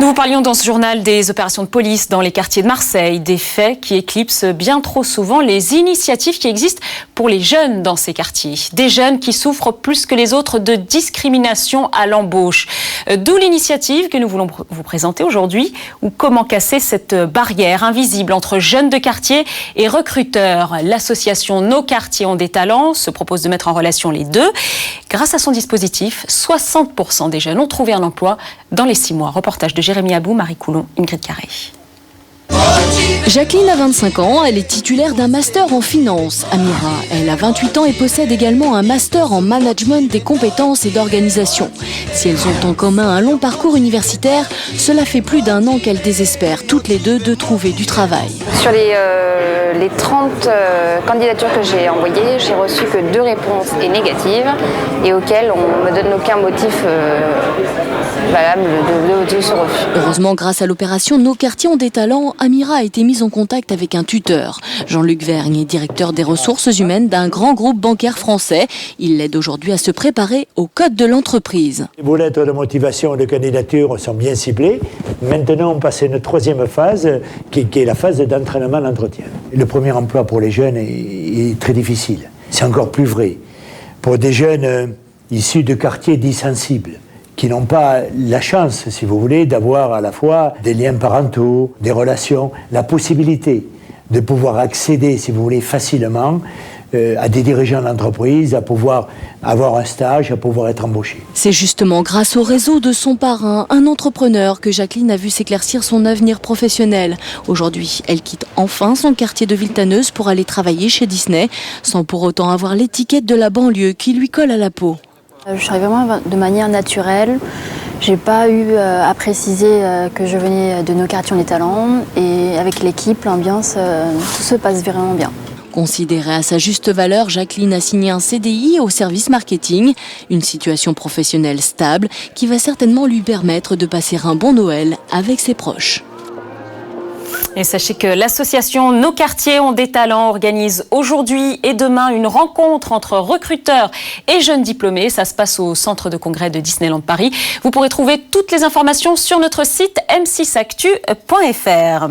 Nous vous parlions dans ce journal des opérations de police dans les quartiers de Marseille, des faits qui éclipsent bien trop souvent les initiatives qui existent pour les jeunes dans ces quartiers. Des jeunes qui souffrent plus que les autres de discrimination à l'embauche. D'où l'initiative que nous voulons vous présenter aujourd'hui, ou comment casser cette barrière invisible entre jeunes de quartier et recruteurs. L'association Nos quartiers ont des talents se propose de mettre en relation les deux. Grâce à son dispositif, 60% des jeunes ont trouvé un emploi dans les 6 mois. Reportage de Jérémy Abou, Marie Coulon, Ingrid Carré. Jacqueline a 25 ans, elle est titulaire d'un master en finance. Amira, elle a 28 ans et possède également un master en management des compétences et d'organisation. Si elles ont en commun un long parcours universitaire, cela fait plus d'1 an qu'elles désespèrent toutes les deux de trouver du travail. Sur les 30 candidatures que j'ai envoyées, j'ai reçu que 2 réponses négatives et auxquelles on ne me donne aucun motif valable de ce refus. Heureusement, grâce à l'opération Nos quartiers ont des talents, Amira a été mise en contact avec un tuteur. Jean-Luc Vergne est directeur des ressources humaines d'un grand groupe bancaire français. Il l'aide aujourd'hui à se préparer au code de l'entreprise. Les vos lettres de motivation et de candidature sont bien ciblées. Maintenant, on passe à une 3e phase qui est la phase d'entraînement à l'entretien. Le premier emploi pour les jeunes est très difficile. C'est encore plus vrai pour des jeunes issus de quartiers dits sensibles, qui n'ont pas la chance, si vous voulez, d'avoir à la fois des liens parentaux, des relations, la possibilité de pouvoir accéder, si vous voulez, facilement à des dirigeants d'entreprise, à pouvoir avoir un stage, à pouvoir être embauché. C'est justement grâce au réseau de son parrain, un entrepreneur, que Jacqueline a vu s'éclaircir son avenir professionnel. Aujourd'hui, elle quitte enfin son quartier de Villetaneuse pour aller travailler chez Disney, sans pour autant avoir l'étiquette de la banlieue qui lui colle à la peau. Je suis arrivée vraiment de manière naturelle. J'ai pas eu à préciser que je venais de Nos quartiers ont des talents. Et avec l'équipe, l'ambiance, tout se passe vraiment bien. Considérée à sa juste valeur, Jacqueline a signé un CDI au service marketing, une situation professionnelle stable qui va certainement lui permettre de passer un bon Noël avec ses proches. Et sachez que l'association Nos quartiers ont des talents organise aujourd'hui et demain une rencontre entre recruteurs et jeunes diplômés. Ça se passe au centre de congrès de Disneyland Paris. Vous pourrez trouver toutes les informations sur notre site m6actu.fr.